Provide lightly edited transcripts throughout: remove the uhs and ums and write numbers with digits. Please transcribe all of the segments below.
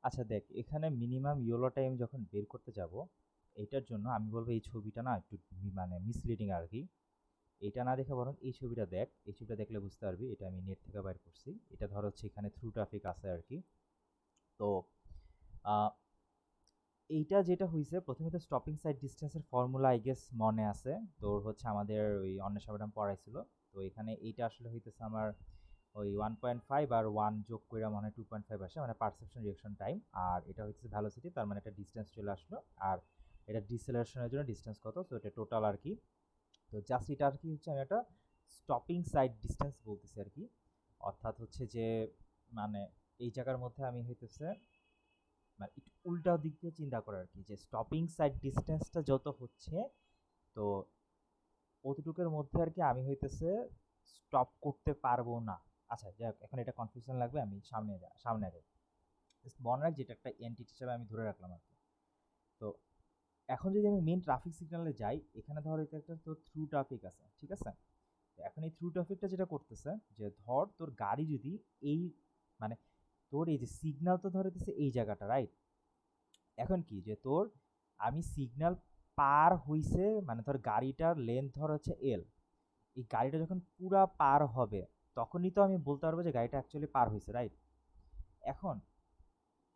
আচ্ছা দেখ, এখানে মিনিমাম ইয়েলো টাইম যখন বের করতে যাব, এইটার জন্য আমি বলবো এই ছবিটা না একটু মানে মিসলিডিং আর কি। এটা না দেখে বরং এই ছবিটা দেখ, এই ছবিটা দেখলে বুঝতে পারবি। এটা আমি নেট থেকে বাইর করছি। এটা ধর হচ্ছে এখানে থ্রু ট্রাফিক আছে আর কি। তো আহ, এইটা যেটা হইছে, প্রথমে তো স্টপিং সাইড ডিস্টেন্সের ফর্মুলা আই গেস মনে আছে তোর, হচ্ছে আমাদের ওই অন্বেষা ম্যাডাম পড়াইছিল। তো এখানে এইটা আসলে হইতেছে আমার ওই 1.5 আর 1 যোগ কইরা মনে হয় 2.5 আসে, মানে পারসেপশন রিঅ্যাকশন টাইম। আর এটা হইতেছে ভ্যালোসিটি, তার মানে একটা ডিস্টেন্স চলে আসলো। আর এটা ডিসেলারেশনের জন্য ডিস্টেন্স কত, তো এটা টোটাল আর কি। তো জাস্ট এটা আর কি হচ্ছে আমি একটা স্টপিং সাইড ডিস্টেন্স বলতেছি আর কি। অর্থাৎ হচ্ছে যে মানে এই জায়গার মধ্যে আমি হইতেছে মানে একটু উল্টা দিক দিয়ে চিন্তা করা আর কি, যে স্টপিং সাইড ডিস্টেন্সটা যত হচ্ছে, তো অতটুকুর মধ্যে আর কি আমি হইতেছে স্টপ করতে পারবো না। আচ্ছা যাক, এখন এটা কনফিউশন লাগবে, আমি সামনে আগে মনে রাখ যেটা একটা এন্টিটি হিসাবে আমি ধরে রাখলাম আর কি। তো এখন যদি আমি মেন ট্রাফিক সিগন্যালে যাই, এখানে ধর এটা একটা তোর থ্রু ট্রাফিক আছে, ঠিক আছে। তো এখন এই থ্রু ট্রাফিকটা যেটা করতেছে, যে ধর তোর গাড়ি যদি এই মানে তোর এই যে সিগন্যাল তো ধরেতেছে এই জায়গাটা, রাইট? এখন কি যে তোর আমি সিগন্যাল পার হইছে, মানে ধর গাড়িটার লেন্থ ধর হচ্ছে এল, এই গাড়িটা যখন পুরা পার হবে তখনই তো আমি বলতে পারবো যে গাড়িটা অ্যাকচুয়ালি পার হয়েছে, রাইট? এখন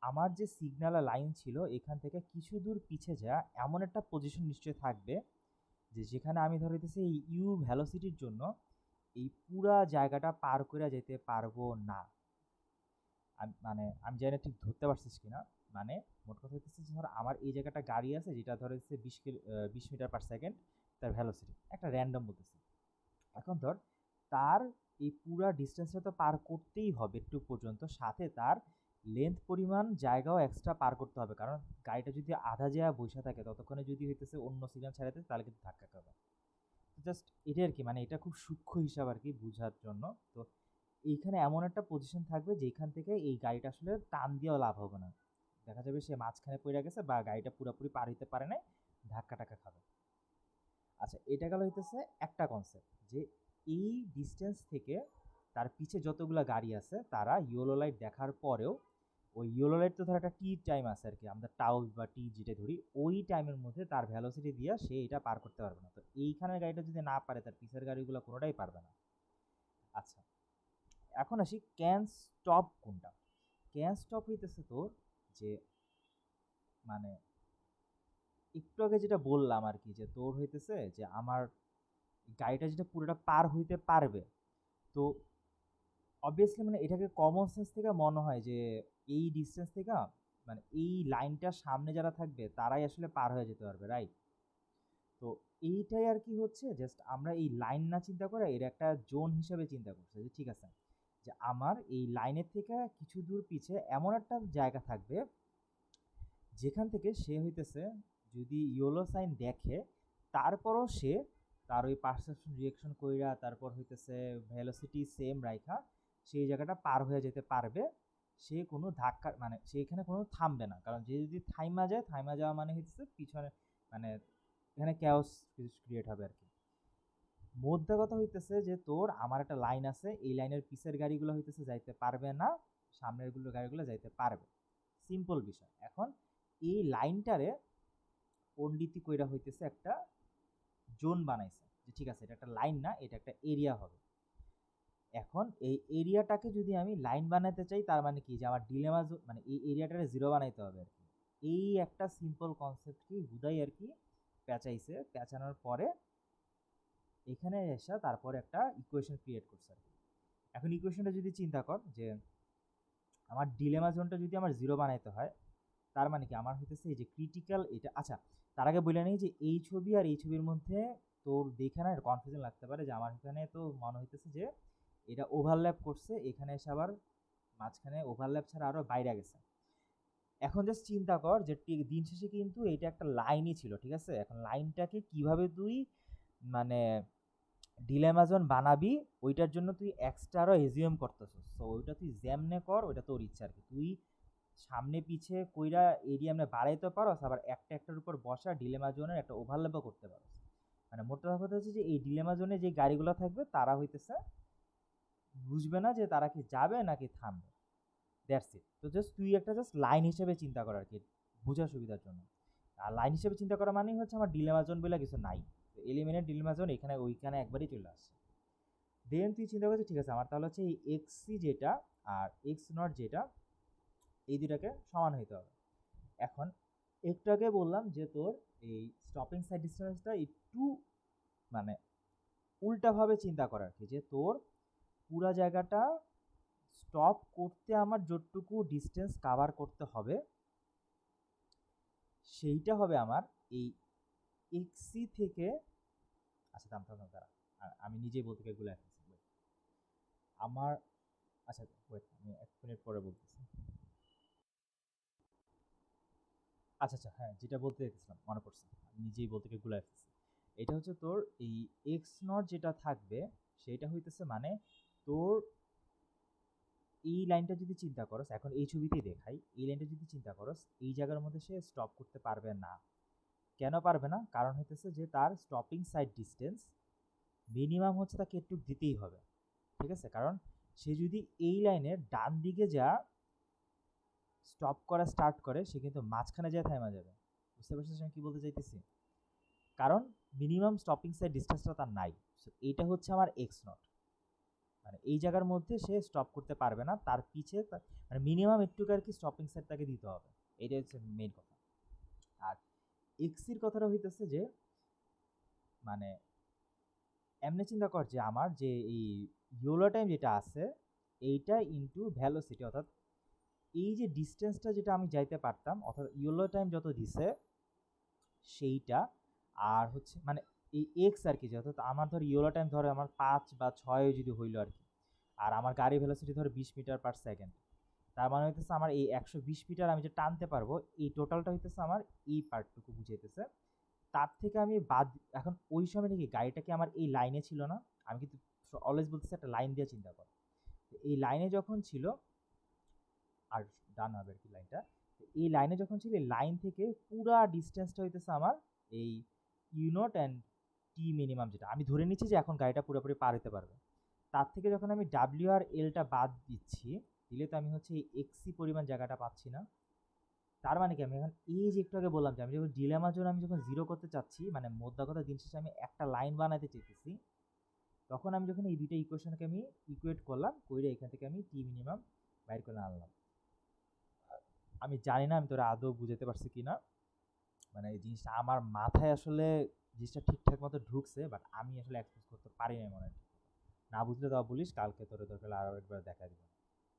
আমার যে সিগন্যাল লাইন ছিল এখান থেকে কিছু দূর পিছে যা এমন একটা পজিশন নিশ্চয়ই থাকবে, যে যেখানে আমি ধরে দিতেছি এই ইউ ভ্যালোসিটির জন্য এই পুরা জায়গাটা পার করে যেতে পারবো না। মানে আমি জানি না ঠিক ধরতে পারছিস কিনা। মানে মোট কথা হচ্ছে যে ধর আমার এই জায়গাটা গাড়ি আছে যেটা ধরে হচ্ছে 20 মিটার পার সেকেন্ড তার ভ্যালোসিটি, একটা র্যান্ডম বলতেছি। এখন ধর তার এই পুরা ডিস্টেন্সটা তো পার করতেই হবে একটু পর্যন্ত, সাথে তার লেন্থ পরিমাণ জায়গাও এক্সট্রা পার করতে হবে, কারণ গাড়িটা যদি আধা জায়গা বসে থাকে ততক্ষণে যদি হইতেছে অন্য সিগন্যাল ছাড়াতে, তাহলে কিন্তু ধাক্কা খাবে। জাস্ট এটাই আর কি, মানে এটা খুব সূক্ষ্ম হিসাব আর কি বোঝার জন্য। তো এইখানে এমন একটা পজিশন থাকবে যেখান থেকে এই গাড়িটা আসলে টান দিয়েও লাভ হবে না, দেখা যাবে সে মাঝখানে পড়ে গেছে বা গাড়িটা পুরোপুরি পার হইতে পারে নাই, ধাক্কা টাক্কা খাবে। আচ্ছা, এটা গেল হইতেছে একটা কনসেপ্ট, যে এই ডিস্টেন্স থেকে তার পিছে যতগুলা গাড়ি আছে তারা ইয়েলো লাইট দেখার পরেও, ওই ইয়েলো লাইট তো ধর একটা টি টাইম আছে আর কি, আমরা টাউ বা টি যেটা ধরি, ওই টাইমের মধ্যে তার ভ্যালোসিটি দিয়ে সে এটা পার করতে পারবে না। তো এইখানের গাড়িটা যদি না পারে, তার পিছের গাড়িগুলো কোনোটাই পারবে না। আচ্ছা, এখন আসি ক্যান স্টপ কোনটা। ক্যান স্টপ হইতেছে তোর যে মানে একটু আগে যেটা বললাম আর কি, যে তোর হইতেছে যে আমার গাড়িটা যেটা পুরোটা পার হইতে পারবে। তো অবভিয়াসলি মানে এটাকে কমন সেন্স থেকে মনে হয় যে এই ডিস্টেন্স থেকে মানে এই লাইনটার সামনে যারা থাকবে তারাই আসলে পার হয়ে যেতে পারবে, রাইট? তো এইটাই আর কি হচ্ছে, জাস্ট আমরা এই লাইন না চিন্তা করে এর একটা জোন হিসেবে চিন্তা করছে, যে ঠিক আছে যে আমার এই লাইনের থেকে কিছু দূর পিছে এমন একটা জায়গা থাকবে যেখান থেকে সে হইতেছে যদি ইয়েলো সাইন দেখে, তারপরও সে তার ওই পারসেপশন রিয়েকশন কইরা তারপর হইতেছে ভেলোসিটি সেম রাইখা সেই জায়গাটা পার হয়ে যেতে পারবে। সে কোনো ধাক্কা মানে সে এখানে কোনো থামবে না, কারণ যে যদি থাইমা যায়, থাইমা যাওয়া মানে হচ্ছে পিছনে মানে এখানে ক্যাওস ক্রিয়েট হবে আর কি। মোদ্দা কথা হইতেছে যে তোর আমার একটা লাইন আছে, এই লাইনের পিছের গাড়িগুলো হইতেছে যাইতে পারবে না, সামনের গাড়িগুলো যাইতে পারবে। সিম্পল বিষয়। এখন এই লাইনটারে পণ্ডিতি কইরা হইতেছে একটা জোন বানাইছে, যে ঠিক আছে এটা একটা লাইন না, এটা একটা এরিয়া হবে। এখন এই এরিয়াটাকে যদি আমি লাইন বানাতে চাই, তার মানে কি যে আমার ডিলেমা মানে এই এরিয়াটারে জিরো বানাইতে হবে আর কি। এই একটা সিম্পল কনসেপ্ট কি হুদাই আর কি পেঁচাইছে, পেঁচানোর পরে এখানে এসে তারপরে একটা ইকুয়েশন ক্রিয়েট করছে আর কি। এখন ইকুয়েশনটা যদি চিন্তা কর, যে আমার ডিলেমা জোনটা যদি আমার জিরো বানাইতে হয়, তার মানে কি আমার হইতেছে এই যে ক্রিটিক্যাল এটা। আচ্ছা, তার আগে বলে নেই যে এই ছবি আর এই ছবির মধ্যে তোর দেখে না কনফিউশন লাগতে পারে, যে আমার এখানে তো মনে হইতেছে যে এটা ওভারল্যাপ করছে, এখানে এসে আবার মাঝখানে ওভারল্যাপ ছাড়া আরও বাইরে গেছে। এখন জাস্ট চিন্তা কর যে দিন শেষে কিন্তু এটা একটা লাইনই ছিল, ঠিক আছে? এখন লাইনটাকে কিভাবে তুই মানে ডিলেমাজন বানাবি, ওইটার জন্য তুই এক্সট্রা আরও এজিউম করতেছিস। সো ওইটা তুই যেমনে কর, ওইটা তোর ইচ্ছা আর কি। তুই সামনে পিছে কইরা এরিয়া আমরা বাড়াইতে পারোস, আবার একটা একটার উপর বসা ডিলেমা জোনের একটা ওভারল্যাপও করতে পারোস। মানে মোট কথা হচ্ছে যে এই ডিলেমা জোনে যে গাড়িগুলো থাকবে তারা হইতেছে বুঝবে না যে তারা কি যাবে নাকি থামবে। That's it. তো জাস্ট তুই একটা জাস্ট লাইন হিসেবে চিন্তা কর আর কি, বোঝার সুবিধার জন্য। আর লাইন হিসেবে চিন্তা করা মানেই হচ্ছে আমার ডিলেমা জোন বলে কিছু নাই, এলিমিনেট ডিলেমা জোন এখানে ওইখানে একবারই চলে আসছে। দেন তুই চিন্তা করছিস ঠিক আছে আমার তাহলে হচ্ছে এই এক্সি যেটা আর এক্স নট যেটা এই দুটাকে সমান হইতে হবে। এখন একটু আগে বললাম যে তোর এই স্টপিং সাইড ডিস্টেন্সটা একটু মানে উল্টাভাবে চিন্তা করা আর কি, যে তোর পুরা জায়গাটা স্টপ করতে আমার যতটুকু ডিস্টেন্স কাভার করতে হবে সেইটা হবে আমার এই এক্সি থেকে, আচ্ছা দাম থাম তারা আমি নিজেই বলতে এগুলো আমার, আচ্ছা ওয়েট আমি 1 মিনিট পরে বলতেছি। আচ্ছা আচ্ছা হ্যাঁ যেটা বলতে চাইছিলাম মনে পড়ছে, আমি নিজেই বলতে গিয়ে গুলাই ফেলছি। এটা হচ্ছে তোর এই এক্স নট যেটা থাকবে সেটা হইতেছে মানে তোর এই লাইনটা যদি চিন্তা করস, এখন এই ছবিতেই দেখাই, এই লাইনটা যদি চিন্তা করস এই জায়গার মধ্যে সে স্টপ করতে পারবে না। কেন পারবে না? কারণ হইতেছে যে তার স্টপিং সাইড ডিস্টেন্স মিনিমাম হচ্ছে তাকে একটু দিতেই হবে, ঠিক আছে? কারণ সে যদি এই লাইনের ডান দিকে যা স্টপ করা স্টার্ট করে সে কিন্তু মাঝখানে যায় থাইমা যাবে। বুঝতে পারছিস আমি কি বলতে চাইতেছি? কারণ মিনিমাম স্টপিং সাইড ডিস্টেন্সটা তার নাই। এইটা হচ্ছে আমার এক্স নট, মানে এই জায়গার মধ্যে সে স্টপ করতে পারবে না, তার পিছে মানে মিনিমাম একটু আর কি স্টপিং সাইড তাকে দিতে হবে, এইটা হচ্ছে মেইন কথা। আর এক্সির কথাটা হইতেছে যে মানে এমনি চিন্তা কর যে আমার যে এই ইয়োলো টাইম যেটা আছে এইটা ইনটু ভ্যালোসিটি, অর্থাৎ এই যে ডিস্টেন্সটা যেটা আমি যাইতে পারতাম অর্থাৎ ইয়োলো টাইম যত দিছে সেইটা, আর হচ্ছে মানে এই এক্স আর কি, অর্থাৎ আমার ধর ইয়োলো টাইম ধরে আমার 5 বা 6 যদি হইলো আর কি, আর আমার গাড়ি ভেলোসিটি ধরে 20 মিটার/সেকেন্ড, তার মানে হইতেছে আমার এই 120 মিটার আমি যে টানতে পারবো এই টোটালটা হইতেছে আমার এই পার্টটুকু বুঝাইতেছে। তার থেকে আমি বাদ, এখন ওই সময় নাকি গাড়িটা কি আমার এই লাইনে ছিল না? আমি কিন্তু অলওয়েজ বলতেছি একটা লাইন দিয়ে চিন্তা কর, এই লাইনে যখন ছিল আর ডান হবে আর কি লাইনটা, এই লাইনে যখন ছিল এই লাইন থেকে পুরা ডিস্টেন্সটা হইতেছে আমার এই ইউনট অ্যান্ড টি মিনিমাম, যেটা আমি ধরে নিচ্ছি যে এখন গাড়িটা পুরোপুরি পার হতে পারবে। তার থেকে যখন আমি ডাব্লিউ আর এলটা বাদ দিচ্ছি, দিলে তো আমি হচ্ছে এই এক্সি পরিমাণ জায়গাটা পাচ্ছি না। তার মানে কি আমি এখন এই যে একটু আগে বললাম যে আমি যখন ডিলেমা জোন আমি যখন জিরো করতে চাচ্ছি, মানে মোদ্দা কথা দিন শেষে আমি একটা লাইন বানাতে চাইতেছি, তখন আমি যখন এই দুইটা ইকুয়েশনকে আমি ইকুয়েট করলাম, করে এখান থেকে আমি টি মিনিমাম বাইর করে আনলাম। আমি জানি না আমি তোরা আদৌ বুঝাতে পারছি কি না, মানে এই জিনিসটা আমার মাথায় আসলে জিনিসটা ঠিকঠাক মতো ঢুকছে, বাট আমি আসলে এক্সপ্রেস করতে পারি না মনে হয়। না বুঝলে তো বলিস, কালকে তোরে দরকার আরও একবার দেখা দিব।